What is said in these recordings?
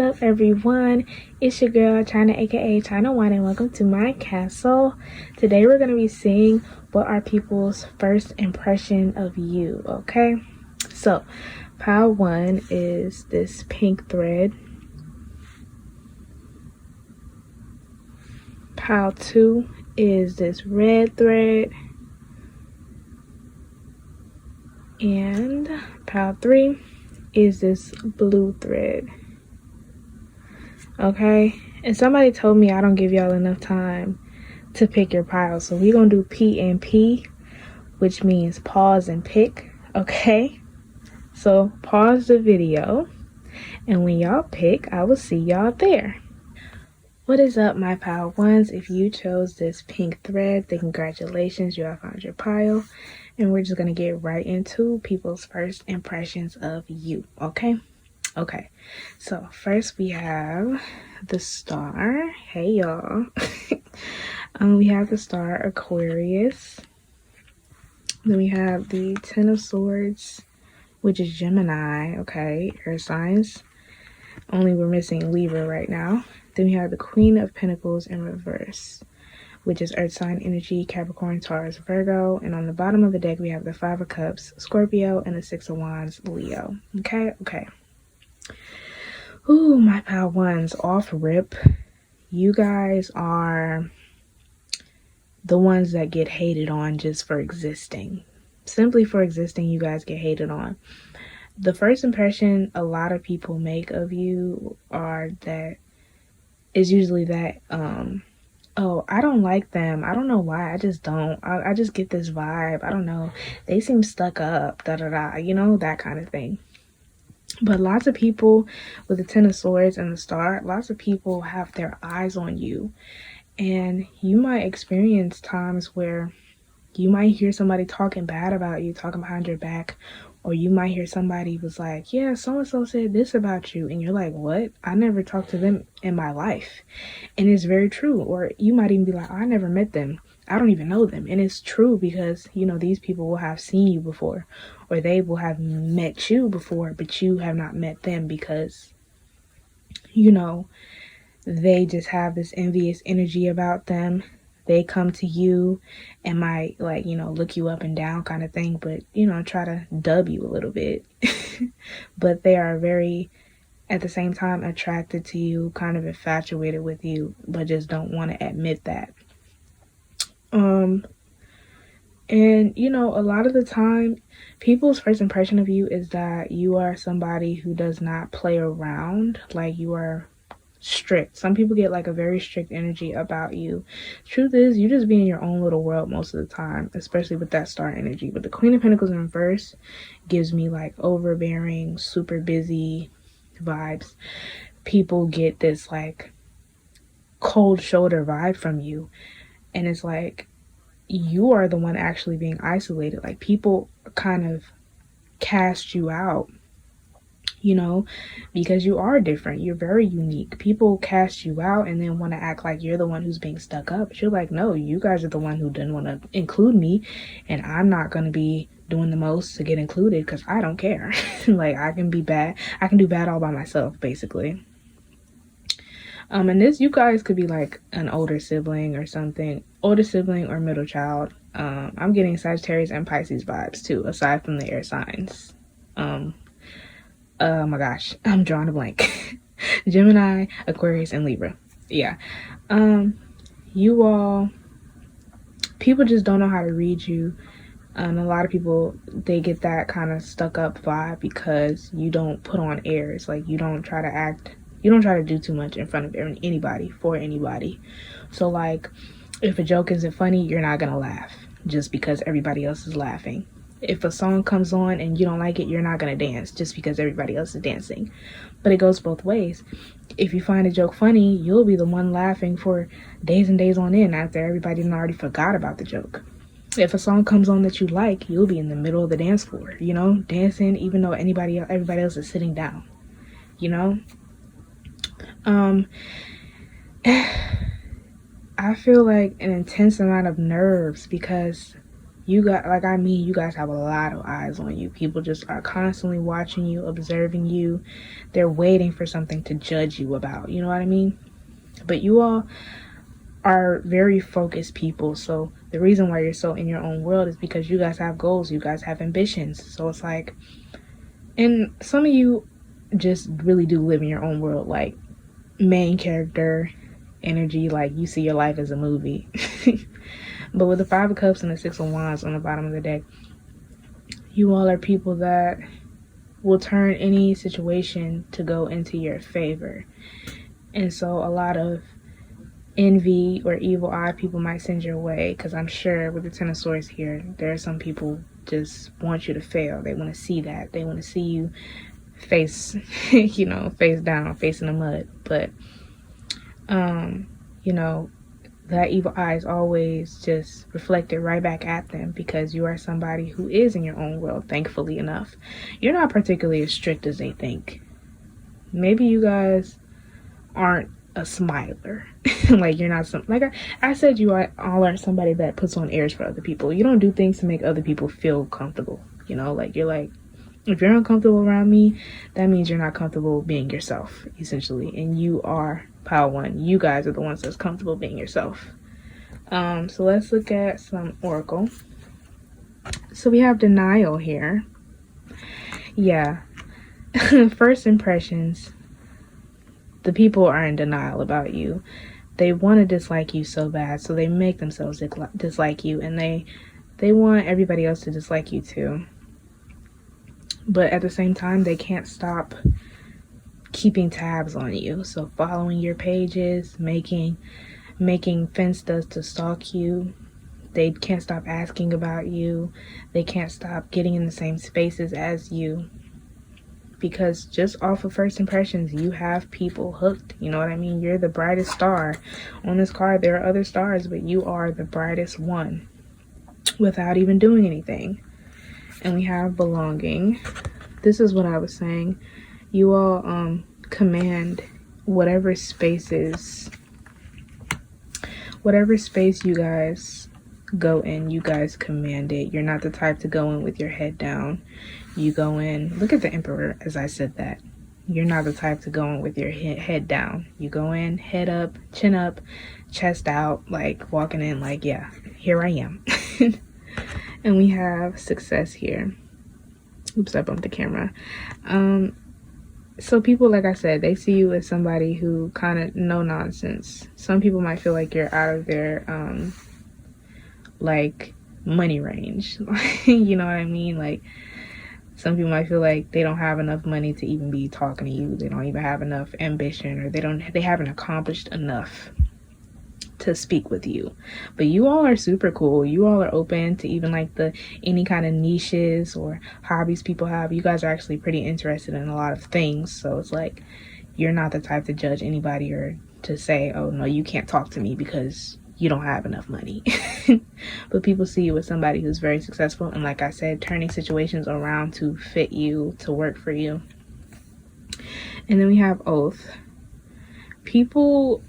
up, everyone? It's your girl Chynna, aka ChynnaWynna, and welcome to my castle. Today we're going to be seeing what are people's first impression of you, okay? So pile 1 is this pink thread. Pile 2 is this red thread. And pile 3 is this blue thread. Okay, and somebody told me I don't give y'all enough time to pick your pile, so we're gonna do P and P, which means pause and pick. Okay, so pause the video, and when y'all pick, I will see y'all there. What is up, my pile ones? If you chose this pink thread, then congratulations, you have found your pile. And we're just gonna get right into people's first impressions of you. Okay, so first we have the star. Hey y'all. We have the star Aquarius. Then we have the Ten of Swords, which is Gemini. Okay, air signs. Only we're missing Libra right now. Then we have the Queen of Pentacles in reverse, which is earth sign energy, Capricorn, Taurus, Virgo. And on the bottom of the deck, we have the Five of Cups, Scorpio, and the Six of Wands, Leo. Okay. Ooh, my pile ones, off rip. You guys are the ones that get hated on just for existing. Simply for existing, you guys get hated on. The first impression a lot of people make of you is usually that, oh, I don't like them. I don't know why. I just don't. I just get this vibe. I don't know. They seem stuck up, you know, that kind of thing. But lots of people with the Ten of Swords and the Star, lots of people have their eyes on you. And you might experience times where you might hear somebody talking bad about you, talking behind your back. Or you might hear somebody was like, yeah, so-and-so said this about you. And you're like, what? I never talked to them in my life. And it's very true. Or you might even be like, I never met them. I don't even know them. And it's true because, you know, these people will have seen you before. Or they will have met you before, but you have not met them because, you know, they just have this envious energy about them. They come to you and might, like, you know, look you up and down kind of thing, but, you know, try to dub you a little bit. But they are very, at the same time, attracted to you, kind of infatuated with you, but just don't want to admit that. And, you know, a lot of the time, people's first impression of you is that you are somebody who does not play around, like you are strict. Some people get like a very strict energy about you. Truth is, you just be in your own little world most of the time, especially with that star energy. But the Queen of Pentacles in reverse gives me like overbearing, super busy vibes. People get this like cold shoulder vibe from you, and it's like you are the one actually being isolated. Like people kind of cast you out, you know, because you are different. You're very unique. People cast you out and then want to act like you're the one who's being stuck up. But you're like, no, you guys are the one who didn't want to include me, and I'm not going to be doing the most to get included because I don't care. Like I can be bad. I can do bad all by myself, basically. And this, you guys could be like an older sibling or something, older sibling or middle child. I'm getting Sagittarius and Pisces vibes too, aside from the air signs. Oh my gosh, I'm drawing a blank. Gemini, Aquarius, and Libra. Yeah. You all, people just don't know how to read you. A lot of people, they get that kind of stuck up vibe because you don't put on airs. Like you don't try to do too much in front of anybody, for anybody. So like, if a joke isn't funny, you're not gonna laugh just because everybody else is laughing. If a song comes on and you don't like it, you're not going to dance just because everybody else is dancing. But it goes both ways. If you find a joke funny, you'll be the one laughing for days and days on end after everybody already forgot about the joke. If a song comes on that you like, you'll be in the middle of the dance floor, you know, dancing even though everybody else is sitting down, you know. I feel like an intense amount of nerves because you got, like, I mean, you guys have a lot of eyes on you. People just are constantly watching you, observing you. They're waiting for something to judge you about, you know what I mean? But you all are very focused people. So the reason why you're so in your own world is because you guys have goals, you guys have ambitions. So it's like, and some of you just really do live in your own world, like main character energy, like you see your life as a movie. But with the Five of Cups and the Six of Wands on the bottom of the deck, you all are people that will turn any situation to go into your favor. And so a lot of envy or evil eye people might send your way, because I'm sure with the Ten of Swords here, there are some people just want you to fail. They want to see that. They want to see you face, you know, face down, face in the mud. But, you know, that evil eye is always just reflected right back at them, because you are somebody who is in your own world, thankfully enough. You're not particularly as strict as they think. Maybe you guys aren't a smiler. Like, you're not some, like I said, you all are somebody that puts on airs for other people. You don't do things to make other people feel comfortable, you know? Like, you're like, if you're uncomfortable around me, that means you're not comfortable being yourself, essentially. And you are pile one. You guys are the ones that's comfortable being yourself. So let's look at some oracle. So we have denial here. Yeah. First impressions. The people are in denial about you. They want to dislike you so bad, so they make themselves dislike you, and they want everybody else to dislike you too. But at the same time, they can't stop keeping tabs on you. So following your pages, making finstas to stalk you. They can't stop asking about you. They can't stop getting in the same spaces as you. Because just off of first impressions, you have people hooked. You know what I mean? You're the brightest star. On this card, there are other stars, but you are the brightest one without even doing anything. And we have belonging. This is what I was saying. You all command whatever space you guys go in, you guys command it. You're not the type to go in with your head down. You go in, look at the Emperor as I said that. You're not the type to go in with your head down. You go in, head up, chin up, chest out, like walking in like, yeah, here I am. And we have success here. Oops, I bumped the camera. So people, like I said, they see you as somebody who kind of no nonsense. Some people might feel like you're out of their like money range. You know what I mean? Like, some people might feel like they don't have enough money to even be talking to you. They don't even have enough ambition, or they haven't accomplished enough to speak with you. But you all are super cool. You all are open to even like any kind of niches or hobbies people have. You guys are actually pretty interested in a lot of things. So it's like, you're not the type to judge anybody or to say, oh no, you can't talk to me because you don't have enough money. But people see you as somebody who's very successful, and like I said, turning situations around to fit you, to work for you. And then we have oath. People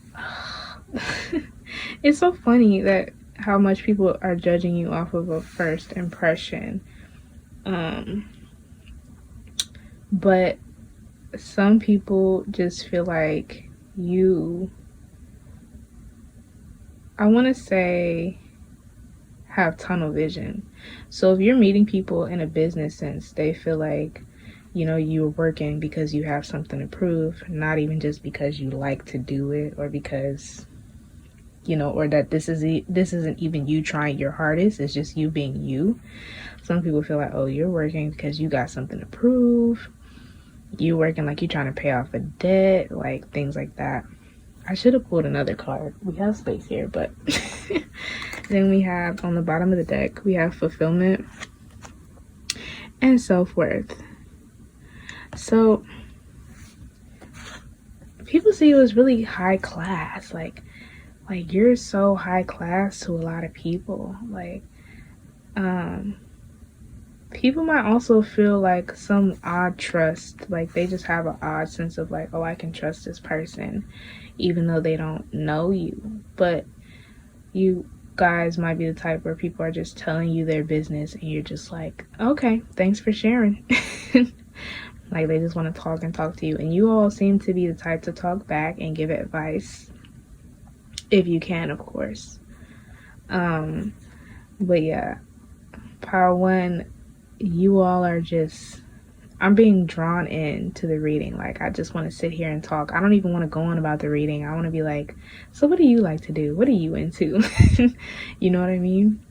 it's so funny that how much people are judging you off of a first impression. But some people just feel like you, I want to say, have tunnel vision. So if you're meeting people in a business sense, they feel like, you know, you're working because you have something to prove, not even just because you like to do it, or because, you know, or that this isn't even you trying your hardest, it's just you being you. Some people feel like, oh, you're working because you got something to prove. You're working like you're trying to pay off a debt, like things like that. I should have pulled another card. We have space here, but then we have on the bottom of the deck, we have fulfillment and self-worth. So people see you as really high class, like you're so high class to a lot of people. Like, people might also feel like some odd trust, like they just have an odd sense of like, oh, I can trust this person, even though they don't know you. But you guys might be the type where people are just telling you their business and you're just like, okay, thanks for sharing. Like, they just want to talk and talk to you. And you all seem to be the type to talk back and give advice, if you can, of course. But yeah, Pile 1, you all are just, I'm being drawn into the reading. Like, I just want to sit here and talk. I don't even want to go on about the reading. I want to be like, so what do you like to do? What are you into? You know what I mean?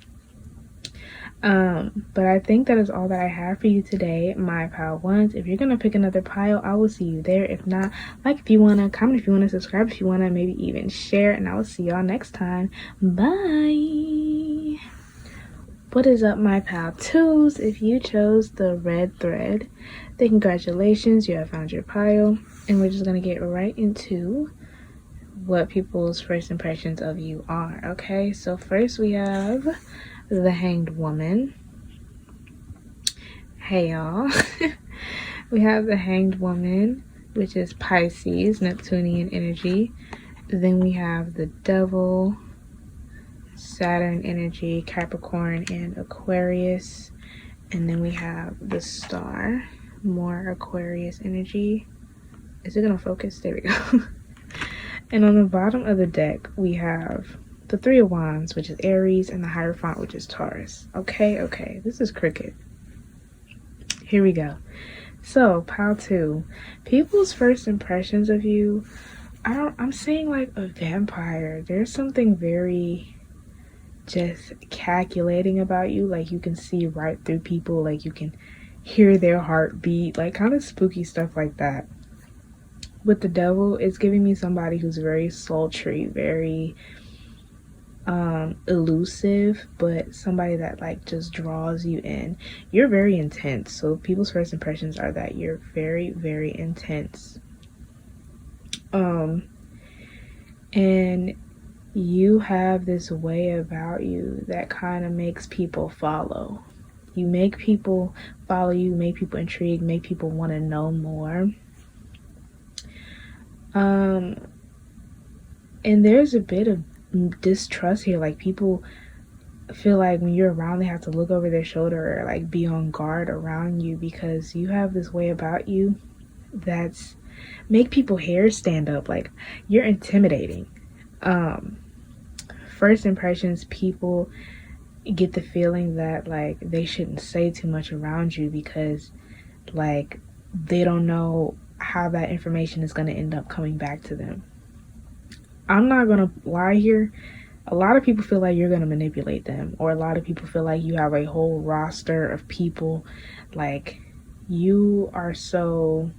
But I think that is all that I have for you today, my Pile 1s. If you're gonna pick another pile, I will see you there. If not, like if you wanna, comment if you wanna, subscribe if you wanna, maybe even share, and I will see y'all next time. Bye. What is up, my Pile 2s? If you chose the red thread, then congratulations, you have found your pile. And we're just gonna get right into what people's first impressions of you are. Okay, so first we have the Hanged Woman. Hey y'all. We have the Hanged Woman, which is Pisces, Neptunian energy. Then we have the Devil, Saturn energy, Capricorn and Aquarius. And then we have the Star, more Aquarius energy. Is it gonna focus? There we go. And on the bottom of the deck we have the Three of Wands, which is Aries, and the Hierophant, which is Taurus. Okay, this is cricket. Here we go. So, Pile 2, people's first impressions of you, I'm saying like a vampire. There's something very just calculating about you. Like, you can see right through people. Like, you can hear their heartbeat. Like, kind of spooky stuff like that. With the Devil, it's giving me somebody who's very sultry, very elusive, but somebody that like just draws you in. You're very intense, so people's first impressions are that you're very, very intense. And you have this way about you that kind of makes people follow. You make people follow you, make people intrigued, make people want to know more. And there's a bit of distrust here. Like, people feel like when you're around, they have to look over their shoulder or like be on guard around you, because you have this way about you that's make people hair stand up. Like, you're intimidating. First impressions, people get the feeling that like they shouldn't say too much around you because like they don't know how that information is going to end up coming back to them. I'm not gonna lie here. A lot of people feel like you're gonna manipulate them, or a lot of people feel like you have a whole roster of people. Like, you are so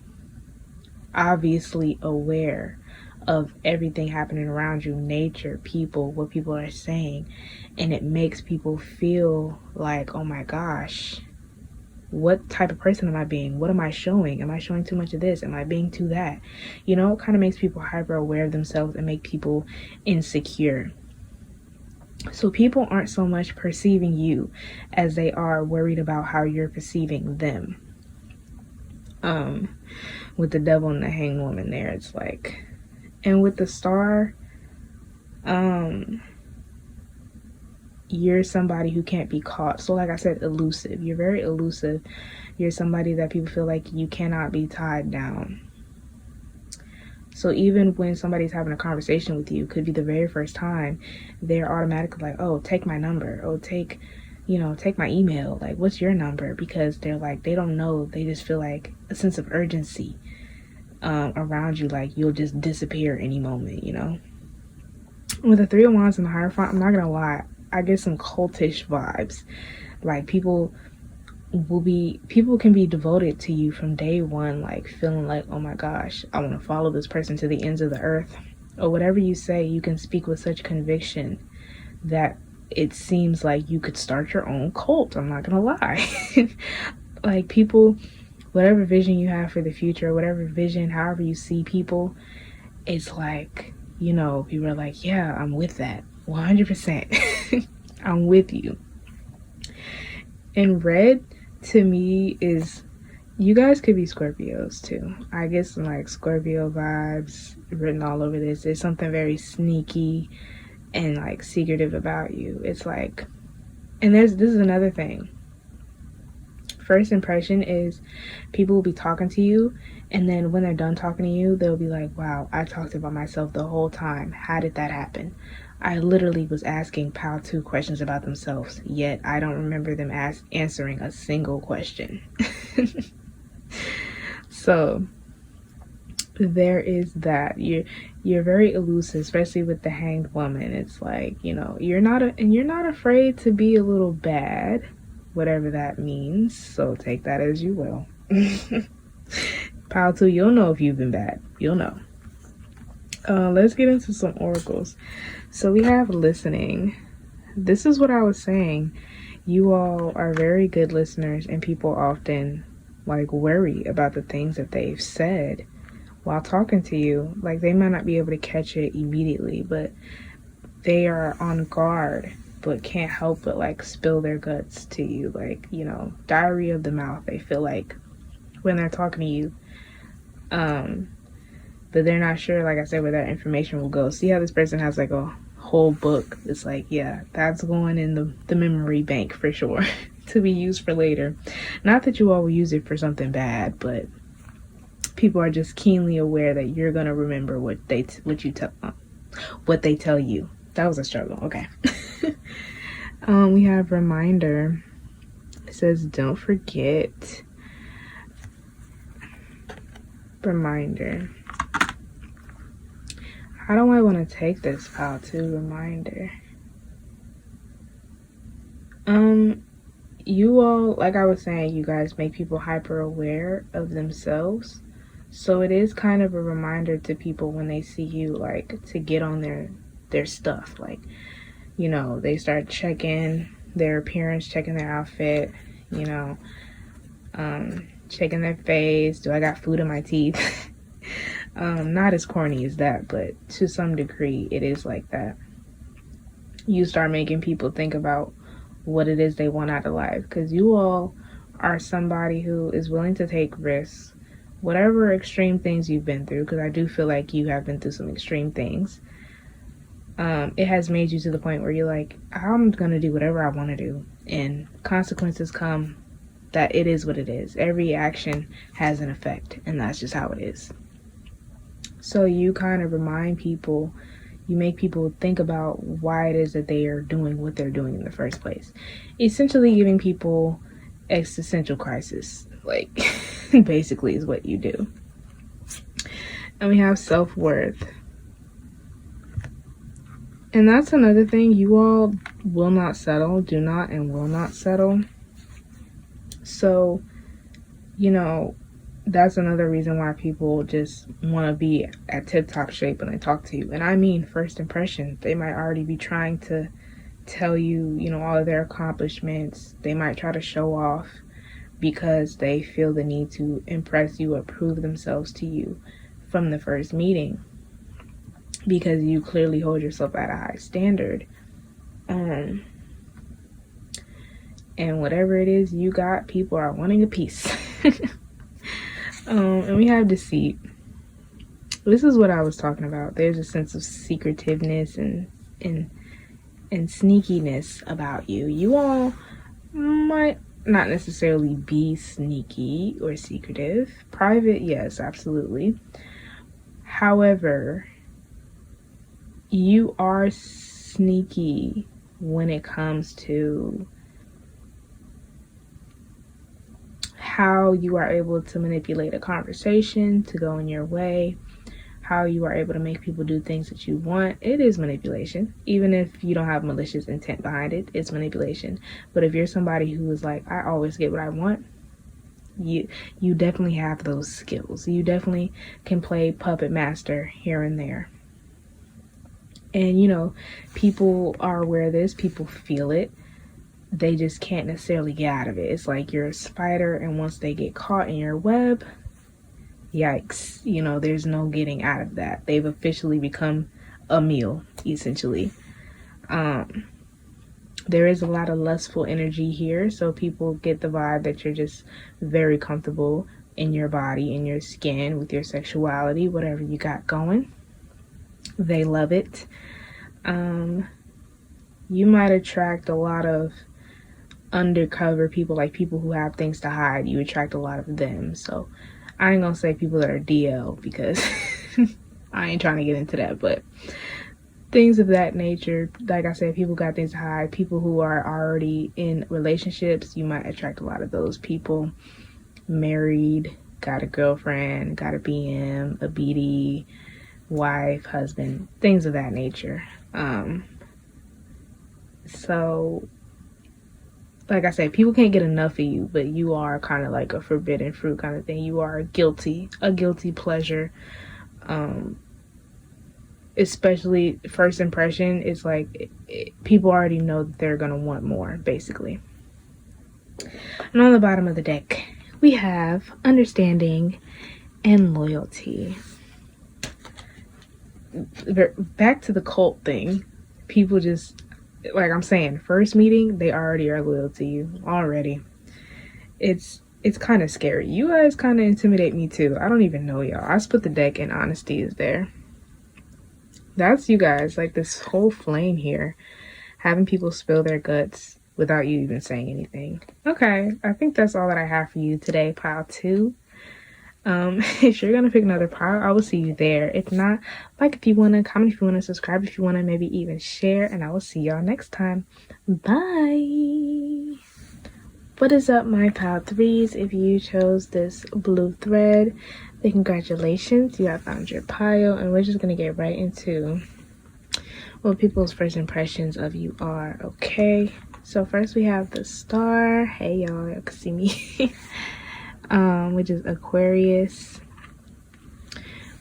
obviously aware of everything happening around you, nature, people, what people are saying, and it makes people feel like, oh my gosh, what type of person am I being? What am I showing? Am I showing too much of this? Am I being too that? You know, it kind of makes people hyper aware of themselves and make people insecure. So people aren't so much perceiving you as they are worried about how you're perceiving them. With the Devil and the Hanged Woman there, it's like, and with the Star, you're somebody who can't be caught. So like I said, elusive. You're very elusive. You're somebody that people feel like you cannot be tied down. So even when somebody's having a conversation with you, could be the very first time, they're automatically like, oh, take my number. Oh, take my email. Like, what's your number? Because they're like, they don't know. They just feel like a sense of urgency around you. Like, you'll just disappear any moment, you know? With the Three of Wands and the Hierophant, I'm not going to lie, I get some cultish vibes. Like, people can be devoted to you from day one, like feeling like, oh my gosh, I want to follow this person to the ends of the earth. Or whatever you say, you can speak with such conviction that it seems like you could start your own cult. I'm not gonna lie. Like, people, whatever vision you have for the future, whatever vision, however you see people, it's like, you know, people are like, yeah, I'm with that 100%. I'm with you. And red to me is, you guys could be Scorpios too. I get some like Scorpio vibes written all over this. There's something very sneaky and like secretive about you. It's like, and this is another thing. First impression is people will be talking to you, and then when they're done talking to you, they'll be like, wow, I talked about myself the whole time. How did that happen? I literally was asking Pal 2 questions about themselves, yet I don't remember them answering a single question. So there is that. You're very elusive, especially with the Hanged Woman. It's like, you know, you're not afraid to be a little bad, whatever that means. So take that as you will. Pile 2, you'll know if you've been bad. You'll know. Let's get into some oracles. So we have listening. This is what I was saying. You all are very good listeners, and people often like worry about the things that they've said while talking to you. Like, they might not be able to catch it immediately, but they are on guard, but can't help but like spill their guts to you. Like, you know, diarrhea of the mouth. They feel like when they're talking to you, but they're not sure, like I said, where that information will go. See how this person has like a whole book? It's like, yeah, that's going in the memory bank for sure to be used for later. Not that you all will use it for something bad, but people are just keenly aware that you're gonna remember what they tell you. That was a struggle. Okay. We have reminder. It says, don't forget. Reminder. How do I want to take this file to reminder? You all, like I was saying, you guys make people hyper aware of themselves. So it is kind of a reminder to people when they see you, like, to get on their stuff. Like, you know, they start checking their appearance, checking their outfit, you know, checking their face. Do I got food in my teeth? Not as corny as that, but to some degree it is like that. You start making people think about what it is they want out of life, because you all are somebody who is willing to take risks, whatever extreme things you've been through, because I do feel like you have been through some extreme things. It has made you to the point where you're like, I'm gonna do whatever I want to do, and consequences come. That it is what it is. Every action has an effect, and that's just how it is. So you kind of remind people, you make people think about why it is that they are doing what they're doing in the first place. Essentially giving people existential crisis, like, basically is what you do. And we have self-worth. And that's another thing. You all will not settle, do not and will not settle. So, you know, that's another reason why people just want to be at tip-top shape when they talk to you. And I mean first impression. They might already be trying to tell you, you know, all of their accomplishments. They might try to show off because they feel the need to impress you or prove themselves to you from the first meeting, because you clearly hold yourself at a high standard. And whatever it is you got, people are wanting a piece. And we have deceit. This is what I was talking about. There's a sense of secretiveness and sneakiness about you. You all might not necessarily be sneaky or secretive. Private, yes, absolutely. However, you are sneaky when it comes to how you are able to manipulate a conversation to go in your way, how you are able to make people do things that you want. It is manipulation. Even if you don't have malicious intent behind it, it's manipulation. But if you're somebody who is like, I always get what I want, you definitely have those skills. You definitely can play puppet master here and there. And, you know, people are aware of this. People feel it. They just can't necessarily get out of it. It's like you're a spider, and once they get caught in your web, yikes, you know, there's no getting out of that. They've officially become a meal, essentially. There is a lot of lustful energy here, so people get the vibe that you're just very comfortable in your body, in your skin, with your sexuality, whatever you got going. They love it. You might attract a lot of undercover people, like people who have things to hide. You attract a lot of them. So I ain't gonna say people that are DL because I ain't trying to get into that, but things of that nature. Like I said, people got things to hide. People who are already in relationships, you might attract a lot of those people. Married, got a girlfriend, got a BM, a BD, wife, husband, things of that nature. So like I said, people can't get enough of you, but you are kind of like a forbidden fruit kind of thing. You are a guilty pleasure. Especially first impression, it's like people already know that they're gonna want more, basically. And on the bottom of the deck, we have understanding and loyalty. Back to the cult thing. People just, like I'm saying, first meeting, they already are loyal to you already. It's kind of scary. You guys kind of intimidate me too. I don't even know y'all. I split the deck and honesty is there. That's you guys, like this whole flame here, having people spill their guts without you even saying anything. Okay, I think that's all that I have for you today, pile 2. If you're gonna pick another pile, I will see you there. If not, like if you want to, comment if you want to, subscribe if you want to, maybe even share, and I will see y'all next time. Bye. What is up, my pile 3s? If you chose this blue thread, then congratulations, you have found your pile, and we're just gonna get right into what people's first impressions of you are. Okay, so first we have the star. Hey y'all can see me. Which is Aquarius.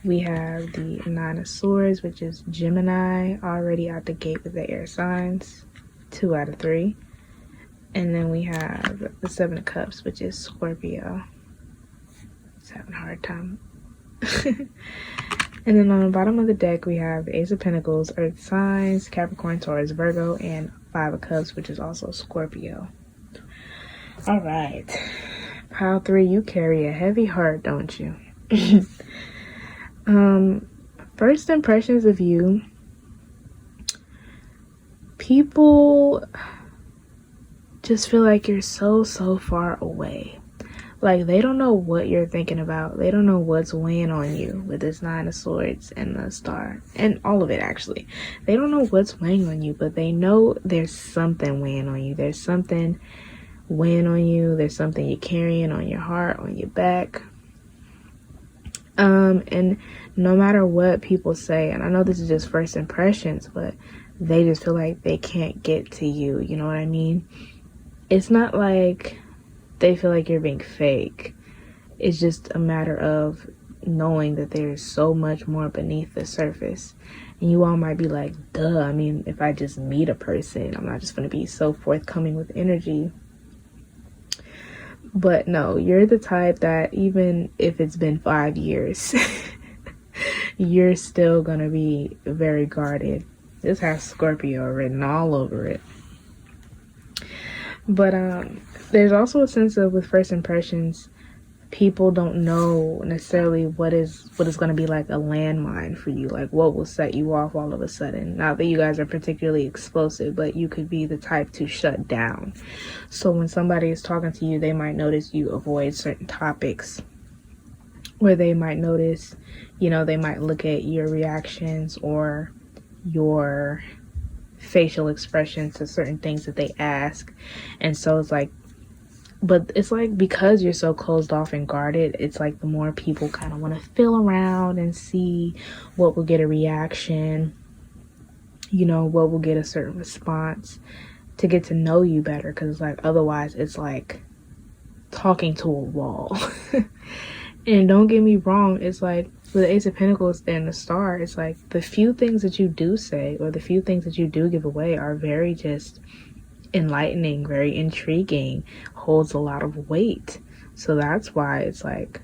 We have the 9 of Swords, which is Gemini, already out the gate with the air signs, 2 out of 3. And then we have the 7 of Cups, which is Scorpio. It's having a hard time. And then on the bottom of the deck, we have the Ace of Pentacles, Earth signs, Capricorn, Taurus, Virgo, and 5 of Cups, which is also Scorpio. All right. Pile 3, you carry a heavy heart, don't you? First impressions of you. People just feel like you're so far away. Like they don't know what you're thinking about. They don't know what's weighing on you with this 9 of Swords and the star. And all of it, actually. They don't know what's weighing on you, but they know there's something weighing on you. There's something weighing on you. There's something you're carrying on your heart, on your back. And no matter what people say, and I know this is just first impressions, but they just feel like they can't get to you. You know what I mean? It's not like they feel like you're being fake. It's just a matter of knowing that there's so much more beneath the surface. And you all might be like, duh, I mean, if I just meet a person, I'm not just going to be so forthcoming with energy. But no, you're the type that even if it's been 5 years, you're still going to be very guarded. This has Scorpio written all over it. But there's also a sense of, with first impressions, people don't know necessarily what is going to be like a landmine for you, like what will set you off all of a sudden. Not that you guys are particularly explosive, but you could be the type to shut down. So when somebody is talking to you, they might notice you avoid certain topics, or they might notice, you know, they might look at your reactions or your facial expressions to certain things that they ask. And so it's like, but it's like, because you're so closed off and guarded, it's like the more people kind of want to feel around and see what will get a reaction, you know, what will get a certain response, to get to know you better. Because like otherwise it's like talking to a wall. And don't get me wrong, it's like with the Ace of Pentacles and the star, it's like the few things that you do say or the few things that you do give away are very just enlightening, very intriguing, holds a lot of weight. So that's why it's like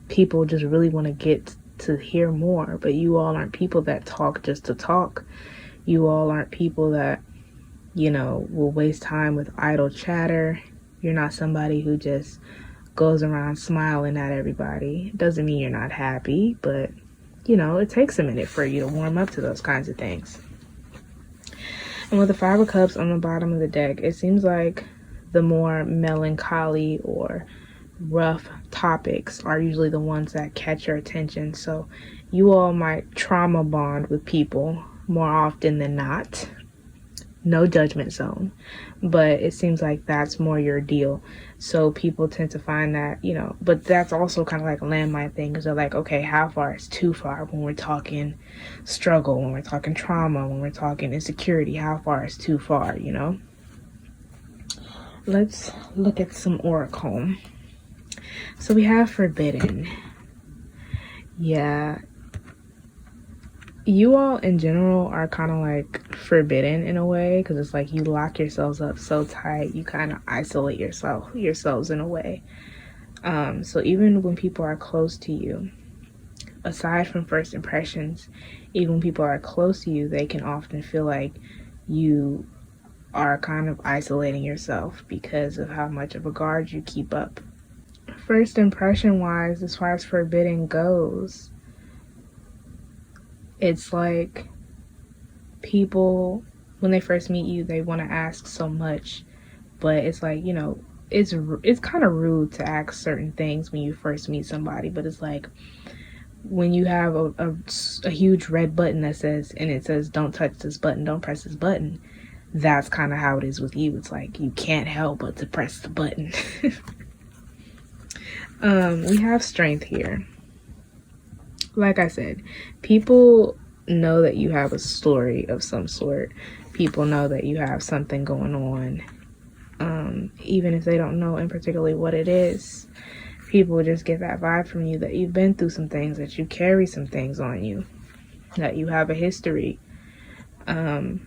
people just really want to get to hear more. But you all aren't people that talk just to talk. You all aren't people that, you know, will waste time with idle chatter. You're not somebody who just goes around smiling at everybody. Doesn't mean you're not happy, but you know, it takes a minute for you to warm up to those kinds of things. And with the Five of Cups on the bottom of the deck, it seems like the more melancholy or rough topics are usually the ones that catch your attention. So you all might trauma bond with people more often than not. No judgment zone, but it seems like that's more your deal. So people tend to find that, you know, but that's also kind of like a landmine thing, because they're like, okay, how far is too far when we're talking struggle, when we're talking trauma, when we're talking insecurity? How far is too far, you know? Let's look at some oracle. So we have forbidden. Yeah, you all in general are kind of like forbidden in a way, because it's like you lock yourselves up so tight, you kind of isolate yourselves in a way. So even when people are close to you, aside from first impressions, even when people are close to you, they can often feel like you are kind of isolating yourself because of how much of a guard you keep up. First impression wise, as far as forbidden goes, it's like people, when they first meet you, they want to ask so much, but it's like, you know, it's kind of rude to ask certain things when you first meet somebody. But it's like when you have a huge red button that says, and it says, don't touch this button, don't press this button, that's kind of how it is with you. It's like you can't help but to press the button. We have strength here. Like I said, people know that you have a story of some sort. People know that you have something going on. Even if they don't know in particularly what it is, people just get that vibe from you that you've been through some things, that you carry some things on you, that you have a history. And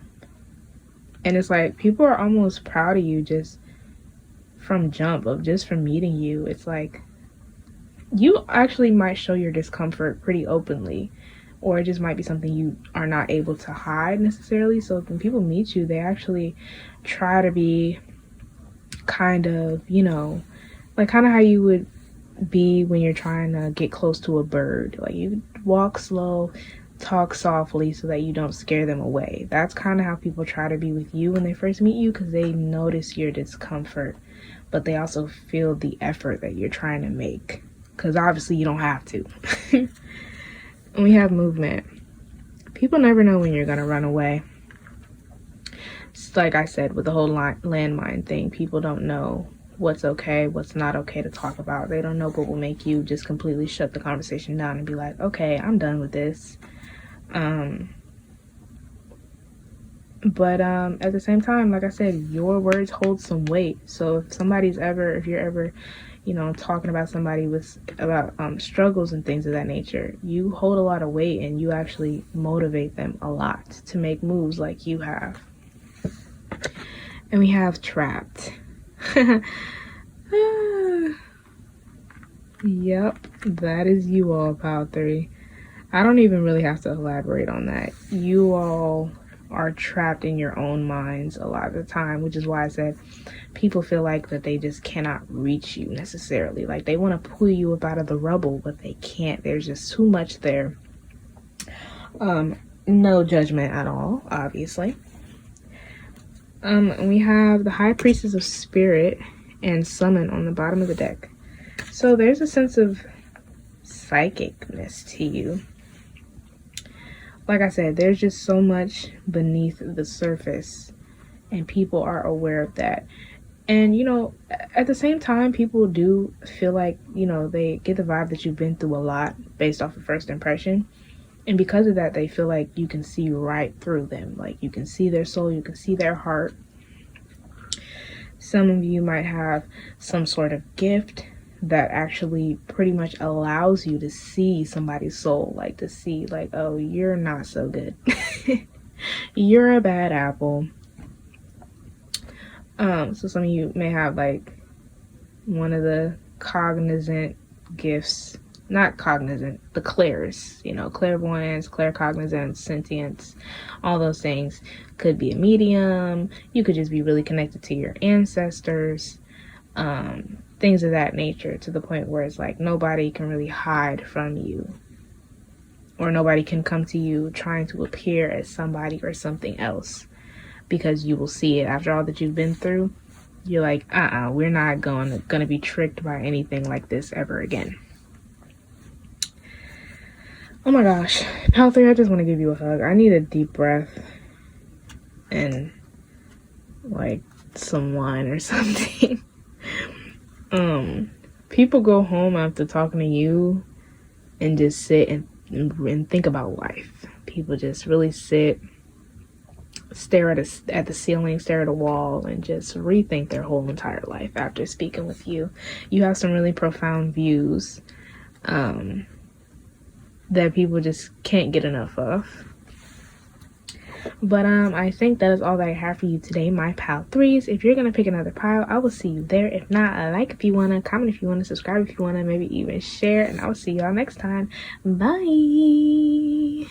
it's like people are almost proud of you just from meeting you. It's like you actually might show your discomfort pretty openly, or it just might be something you are not able to hide necessarily. So when people meet you, they actually try to be kind of, you know, like kind of how you would be when you're trying to get close to a bird. Like you walk slow, talk softly so that you don't scare them away. That's kind of how people try to be with you when they first meet you, because they notice your discomfort, but they also feel the effort that you're trying to make, because obviously you don't have to. And we have movement. People never know when you're gonna run away. It's like I said with the whole landmine thing, people don't know what's okay, what's not okay to talk about. They don't know what will make you just completely shut the conversation down and be like, okay, I'm done with this. But at the same time, like I said, your words hold some weight. So if you're ever, you know, talking about somebody about struggles and things of that nature, you hold a lot of weight and you actually motivate them a lot to make moves like you have. And we have trapped. Yep, that is you all, Pile 3. I don't even really have to elaborate on that. You all are trapped in your own minds a lot of the time, which is why I said people feel like that they just cannot reach you necessarily. Like they want to pull you up out of the rubble, but they can't. There's just too much there. No judgment at all, obviously. We have the High Priestess of Spirit and Summon on the bottom of the deck. So there's a sense of psychicness to you. Like I said, there's just so much beneath the surface, and people are aware of that. And, you know, at the same time, people do feel like, you know, they get the vibe that you've been through a lot based off of first impression. And because of that, they feel like you can see right through them. Like you can see their soul, you can see their heart. Some of you might have some sort of gift that actually pretty much allows you to see somebody's soul, like to see like, oh, you're not so good. You're a bad apple. So some of you may have like one of the cognizant gifts, not cognizant, the clairs, you know, clairvoyance, claircognizance, sentience, all those things. Could be a medium. You could just be really connected to your ancestors, things of that nature, to the point where it's like nobody can really hide from you, or nobody can come to you trying to appear as somebody or something else. because you will see it after all that you've been through. You're like, we're not gonna be tricked by anything like this ever again. Oh my gosh, Pal 3, I just want to give you a hug. I need a deep breath and like some wine or something. People go home after talking to you and just sit and think about life. People just really sit, stare at the ceiling, stare at a wall, and just rethink their whole entire life after speaking with you. You have some really profound views that people just can't get enough of. But I think that is all that I have for you today, my Pal 3s. If you're gonna pick another pile, I will see you there. If not, like if you wanna, comment if you wanna, subscribe if you wanna, maybe even share, and I will see y'all next time. Bye.